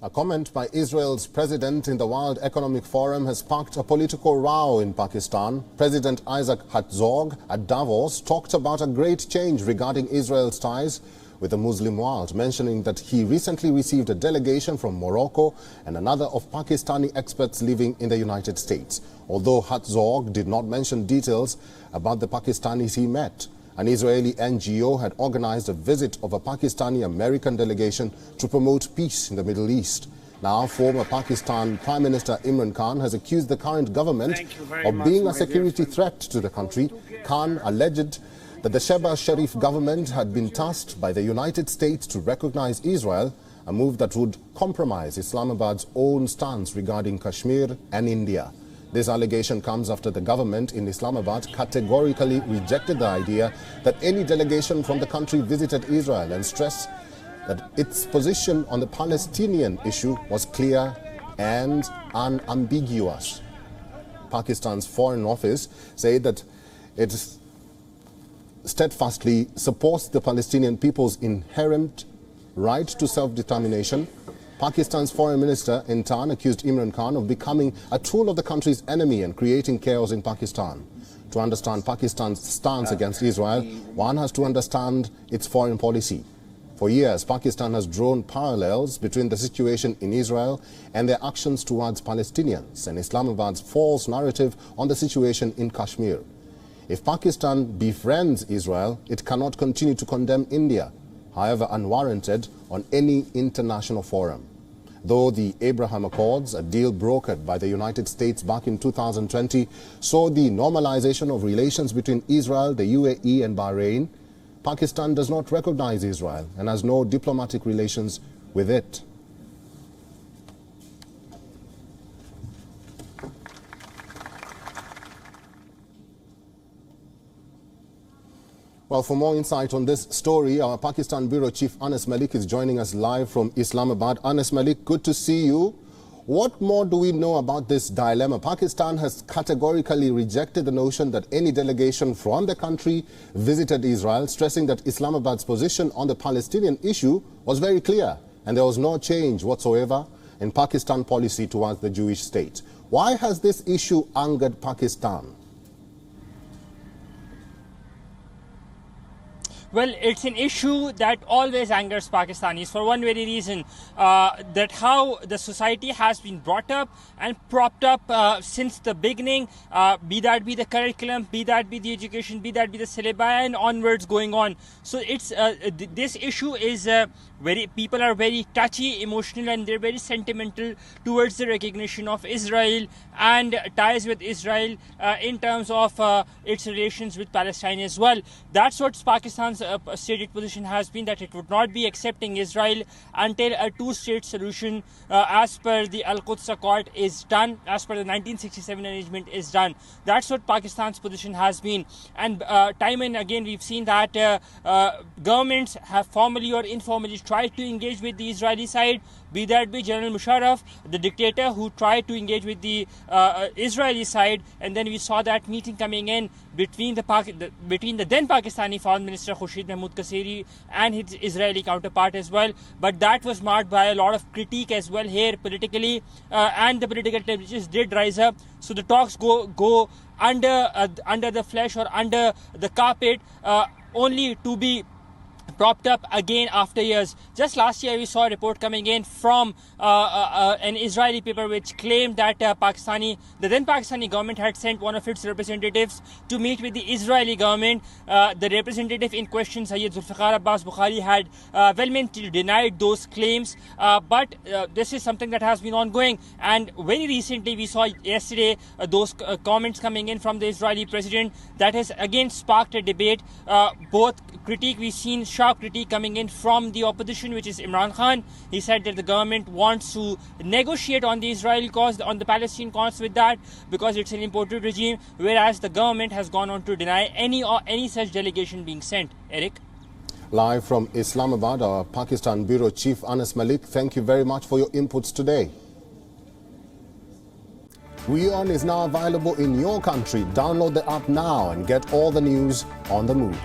A comment by Israel's president in the World Economic Forum has sparked a political row in Pakistan. President Isaac Herzog at Davos talked about a great change regarding Israel's ties with the Muslim world, mentioning that he recently received a delegation from Morocco and another of Pakistani experts living in the United States. Although Herzog did not mention details about the Pakistanis he met. An Israeli NGO had organized a visit of a Pakistani-American delegation to promote peace in the Middle East. Now, former Pakistan Prime Minister Imran Khan has accused the current government of being a security threat to the country. Khan alleged that the Shehbaz Sharif government had been tasked by the United States to recognize Israel, a move that would compromise Islamabad's own stance regarding Kashmir and India. This allegation comes after the government in Islamabad categorically rejected the idea that any delegation from the country visited Israel and stressed that its position on the Palestinian issue was clear and unambiguous. Pakistan's Foreign Office said that it steadfastly supports the Palestinian people's inherent right to self-determination. Pakistan's foreign minister in turn accused Imran Khan of becoming a tool of the country's enemy and creating chaos in Pakistan. To understand Pakistan's stance against Israel, one has to understand its foreign policy. For years, Pakistan has drawn parallels between the situation in Israel and their actions towards Palestinians and Islamabad's false narrative on the situation in Kashmir. If Pakistan befriends Israel, it cannot continue to condemn India, however unwarranted, on any international forum. Though the Abraham Accords, a deal brokered by the United States back in 2020, saw the normalization of relations between Israel, the UAE and Bahrain, Pakistan does not recognize Israel and has no diplomatic relations with it. Well, for more insight on this story, our Pakistan Bureau Chief Anas Mallick is joining us live from Islamabad. Anas Mallick, good to see you. What more do we know about this dilemma? Pakistan has categorically rejected the notion that any delegation from the country visited Israel, stressing that Islamabad's position on the Palestinian issue was very clear and there was no change whatsoever in Pakistan policy towards the Jewish state. Why has this issue angered Pakistan? Well, it's an issue that always angers Pakistanis for one very reason, that how the society has been brought up and propped up since the beginning, be that be the curriculum, be that be the education, be that be the syllabi and onwards going on. So it's this issue is people are very touchy, emotional, and they're very sentimental towards the recognition of Israel and ties with Israel in terms of its relations with Palestine as well. That's what Pakistan's stated position has been, that it would not be accepting Israel until a two-state solution as per the Al-Quds Accord is done, as per the 1967 arrangement is done. That's what Pakistan's position has been. And time and again we've seen that governments have formally or informally tried to engage with the Israeli side, be that be General Musharraf, the dictator, who tried to engage with the Israeli side, and then we saw that meeting coming in between the then Pakistani Foreign Minister Mahmoud Qasiri and his Israeli counterpart as well. But that was marked by a lot of critique as well here politically, and the political temperatures did rise up. So the talks go under the flesh or under the carpet, only to be propped up again after years. Just last year we saw a report coming in from an Israeli paper which claimed that the then Pakistani government had sent one of its representatives to meet with the Israeli government. The representative in question, Sayyid Zulfiqar Abbas Bukhari, had vehemently denied those claims, but this is something that has been ongoing, and very recently we saw yesterday those comments coming in from the Israeli president that has again sparked a debate. Both critique, we've seen sharp critique coming in from the opposition, which is Imran Khan. He said that the government wants to negotiate on the Israeli cause, on the Palestinian cause with that, because it's an imported regime, whereas the government has gone on to deny any such delegation being sent. Eric? Live from Islamabad, our Pakistan Bureau Chief Anas Mallick, thank you very much for your inputs today. WION is now available in your country. Download the app now and get all the news on the move.